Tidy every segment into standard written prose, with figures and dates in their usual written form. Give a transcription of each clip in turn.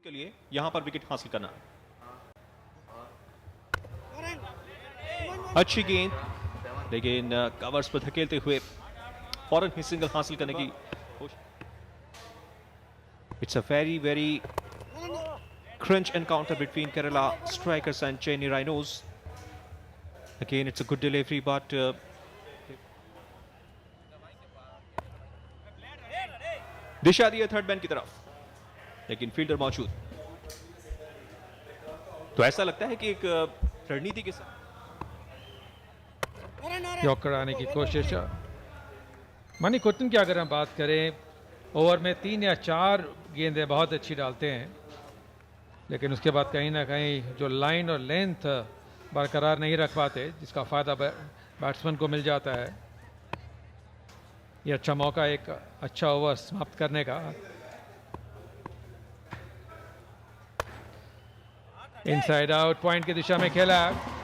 के लिए यहां पर विकेट हासिल करना। अच्छी गेंद, लेकिन कवर्स पर धकेलते हुए फौरन ही सिंगल हासिल करने की कोशिश। It's a very crunch encounter between Kerala strikers and Chennai Rhinos. Again, it's a good delivery, but दिशा दी है थर्ड मैन की तरफ, लेकिन फील्डर मौजूद। तो ऐसा लगता है कि एक रणनीति के साथ यॉर्क कराने की कोशिश। मनी कुतन की अगर हम बात करें, ओवर में 3 या 4 गेंदें बहुत अच्छी डालते हैं, लेकिन उसके बाद कहीं ना कहीं जो लाइन और लेंथ बरकरार नहीं रख पाते, जिसका फ़ायदा बैट्समैन को मिल जाता है। ये अच्छा मौका एक अच्छा ओवर समाप्त करने का। इनसाइड आउट पॉइंट की दिशा में खेला,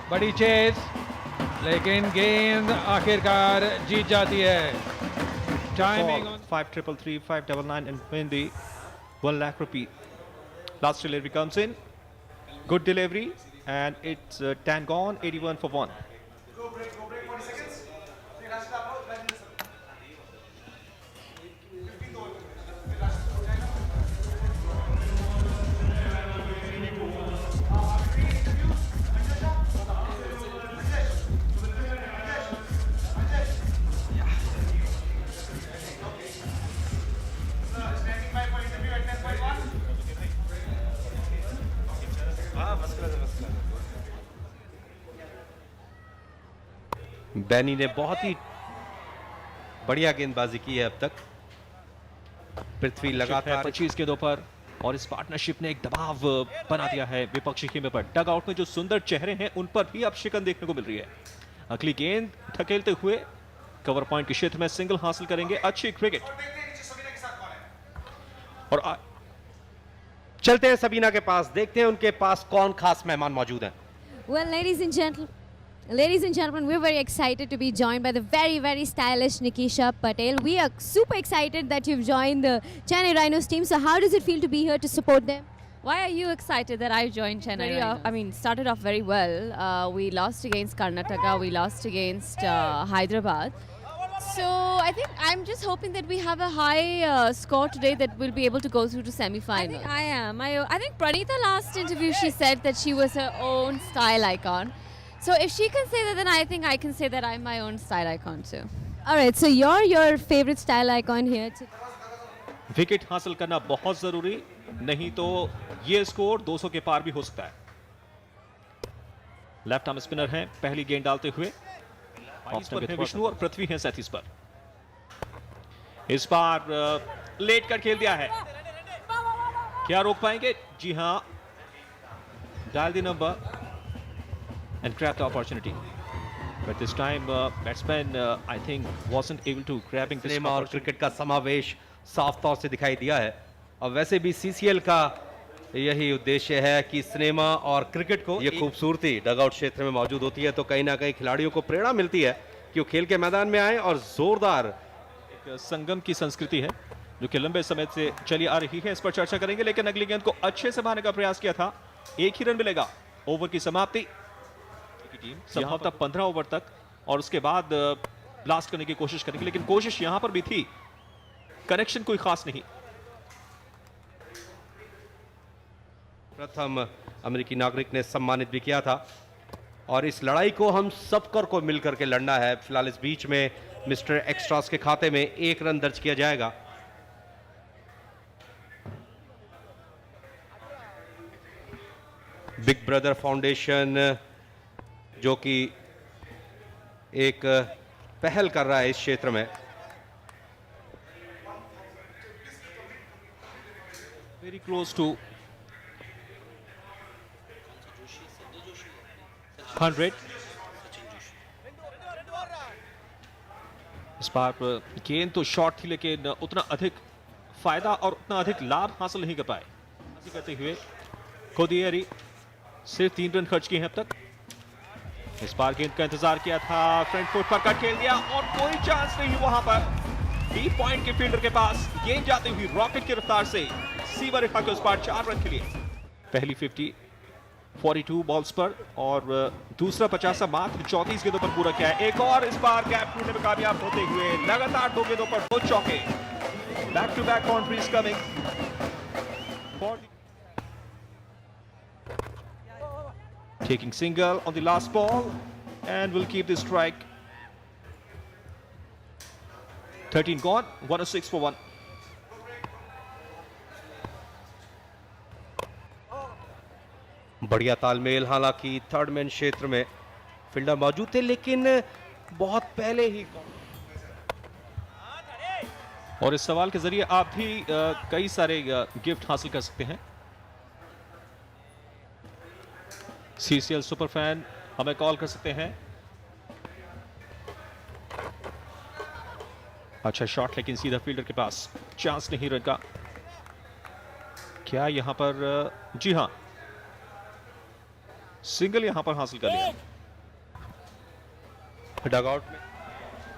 बड़ी चेज, लेकिन गेंद आखिरकार जीत जाती है। Timing 5-3-3, 5-9 and win the 1 lakh rupee. Last delivery comes in, good delivery, and it's 10 gone, 81 for 1. Go break 40 seconds. बैनी ने बहुत ही बढ़िया गेंदबाजी की है अब तक। पृथ्वी लगातार 25 गेंदों पर, और इस पार्टनरशिप ने एक दबाव बना दिया है विपक्षी खेमे पर। डग आउट में जो सुंदर चेहरे हैं उन पर भी अब शिकन देखने को मिल रही है। अगली गेंद धकेलते हुए कवर पॉइंट के क्षेत्र में सिंगल हासिल करेंगे। अच्छी क्रिकेट, और चलते हैं सबीना के पास, देखते हैं उनके पास कौन खास मेहमान मौजूद हैं। Well, ladies and gentlemen, we're very excited to be joined by the very stylish Nikisha Patel. We are super excited that you've joined the Chennai Rhinos team. So how does it feel to be here to support them? Why are you excited that I joined Chennai Rhinos? Started off very well. We lost against Karnataka, we lost against Hyderabad. So I think I'm just hoping that we have a high score today, that we'll be able to go through to semi-final. I am. I think Pranita last interview, she said that she was her own style icon. So if she can say that, then I think I can say that I'm my own style icon too. All right, so you're your favorite style icon here. Wicket हासिल करना बहुत जरूरी, नहीं तो ये score 200 के पार भी हो सकता है। लेफ्ट आर्म स्पिनर हैं पहली गेंद डालते हुए। पर हैं विष्णु और पृथ्वी हैं सैतीस पर। इस बार लेट कर खेल दिया है, क्या रोक पाएंगे? जी हां, dial the number and grab the opportunity, but this time batsman I think wasn't able to grabbing this cinema और क्रिकेट का समावेश साफ तौर से दिखाई दिया है, और वैसे भी सीसीएल का यही उद्देश्य है कि सिनेमा और क्रिकेट को, ये खूबसूरती डगआउट क्षेत्र में मौजूद होती है, तो कहीं ना कहीं खिलाड़ियों को प्रेरणा मिलती है कि वो खेल के मैदान में आए और जोरदार। एक संगम की संस्कृति है जो कि लंबे समय से चली आ रही है, इस पर चर्चा करेंगे। लेकिन अगली गेंद को अच्छे से मारने का प्रयास किया था, एक ही रन मिलेगा। ओवर की समाप्ति, टीम संभवतः 15 ओवर तक, और उसके बाद ब्लास्ट करने की कोशिश करेंगे, लेकिन कोशिश यहां पर भी थी, कनेक्शन कोई खास नहीं। प्रथम अमेरिकी नागरिक ने सम्मानित भी किया था, और इस लड़ाई को हम सबकर को मिलकर के लड़ना है। फिलहाल इस बीच में मिस्टर एक्स्ट्रास के खाते में 1 रन दर्ज किया जाएगा। बिग ब्रदर फाउंडेशन जो कि एक पहल कर रहा है इस क्षेत्र में। Very close to 100। इस बार गेंद तो शॉर्ट थी, लेकिन उतना अधिक फायदा और उतना अधिक लाभ हासिल नहीं कर पाए। करते हुए कोदियरी सिर्फ 3 रन खर्च किए हैं अब तक। इस बार गेंद का इंतजार किया था, फ्रंट फुट पर कट खेल दिया, और कोई चांस नहीं वहां पर। बी पॉइंट के फील्डर के पास गेंद जाती हुई रॉकेट की रफ्तार से सीमा रेखा के उस पार 4 रन के लिए। पहली 50 42 बॉल्स पर और दूसरा 50 मात्र 34 गेंदों पर पूरा किया है। एक और इस बार गैप ढूंढने में कामयाब होते हुए लगातार 2 गेंदों पर 2 चौके। Back to back boundaries coming. Taking single on the last ball and will keep the strike. 13 gone, 106 for 1. बढ़िया तालमेल, हालांकि थर्ड मैन क्षेत्र में फील्डर मौजूद थे लेकिन बहुत पहले ही। और इस सवाल के जरिए आप भी कई सारे गिफ्ट हासिल कर सकते हैं। CCL सुपर फैन हमें कॉल कर सकते हैं। अच्छा शॉट लेकिन सीधा फील्डर के पास, चांस नहीं रन का। क्या यहां पर जी हां, सिंगल यहां पर हासिल कर लिया। डगआउट में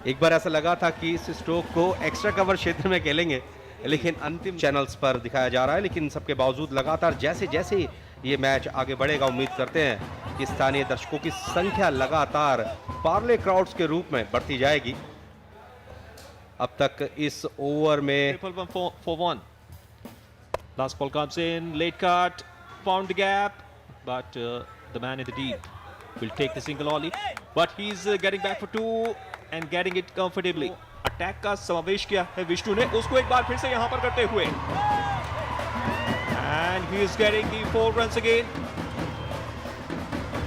एक बार ऐसा लगा था कि इस स्ट्रोक को एक्स्ट्रा कवर क्षेत्र में खेलेंगे, लेकिन अंतिम चैनल्स पर दिखाया जा रहा है। लेकिन सबके बावजूद लगातार जैसे जैसे ये मैच आगे बढ़ेगा, उम्मीद करते हैं कि स्थानीय दर्शकों की संख्या लगातार पार्ले क्राउड्स के रूप में बढ़ती जाएगी। अब तक इस ओवर में for 1. Last ball comes in, late cut, found the gap, but the man in the deep will take the single only, but he's getting back for 2 and getting it comfortably. Attack का समावेश किया है विष्णु ने, उसको एक बार फिर से यहां पर करते हुए, and he is getting the 4 runs again.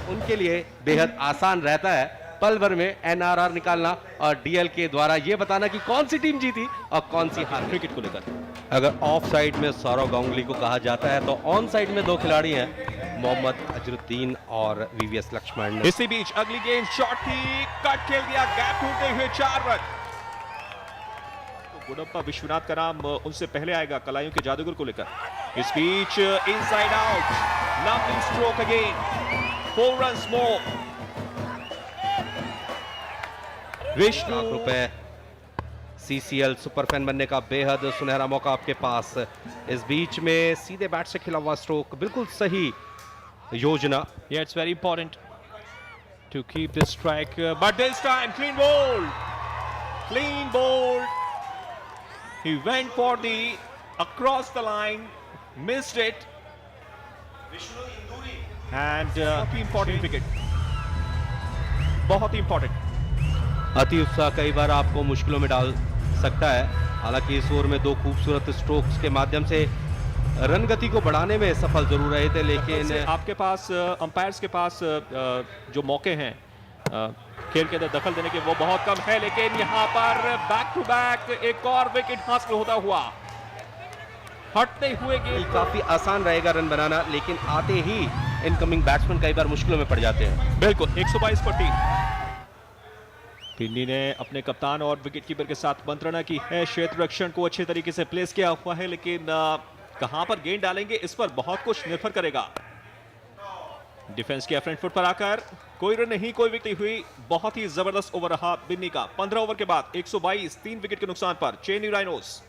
उनके लिए बेहद आसान रहता है पल भर में NRR निकालना और DL के द्वारा ये बताना कि कौन सी टीम जीती और कौन सी हारी। क्रिकेट को लेकर अगर ऑफ साइड में सौरव गांगुली को कहा जाता है तो ऑन साइड में 2 खिलाड़ी हैं, मोहम्मद अजरुद्दीन और VVS लक्ष्मण। इसी बीच अगली गेंद शॉट थी, कट खेल दिया, गैप ढूंढते हुए 4 रन। गुडप्पा विश्वनाथ का नाम उनसे पहले आएगा कलाइयों के जादूगर को लेकर। इस बीच inside out, lovely stroke again, 4 runs more. Vishnu रुपए CCL सुपर फैन बनने का बेहद सुनहरा मौका आपके पास। इस बीच में सीधे बैट से खिला हुआ स्ट्रोक, बिल्कुल सही योजना। Yeah, it's very important to keep this strike, but this time clean bowled. Clean bowled. He went for the across the line, missed it. And important wicket. बहुत ही important. अति उत्साह कई बार आपको मुश्किलों में डाल सकता है। हालांकि इस ओवर में 2 खूबसूरत स्ट्रोक्स के माध्यम से रन गति को बढ़ाने में सफल जरूर रहे थे, लेकिन आपके पास अंपायर्स के पास जो मौके हैं खेल के अंदर दखल देने के वो बहुत कम है। लेकिन यहाँ पर बैक टू बैक एक और विकेट हासिल होता हुआ, हटते हुए गेंद। काफी आसान रहेगा रन बनाना, लेकिन आते ही इनकमिंग बैट्समैन कई बार मुश्किलों में पड़ जाते हैं। बिल्कुल 122 पर 3। पिन्नी ने अपने कप्तान और विकेटकीपर के साथ मंत्रणा की है, क्षेत्र रक्षण को अच्छे तरीके से प्लेस किया हुआ है, लेकिन कहां पर गेंद डालेंगे इस पर बहुत कुछ निर्भर करेगा। डिफेंस किया फ्रंट फुट पर आकर, कोई रन नहीं, कोई विकेट हुई। बहुत ही जबरदस्त ओवर रहा बिन्नी का। 15 ओवर के बाद 122, 3 विकेट के नुकसान पर चेन्नई राइनोस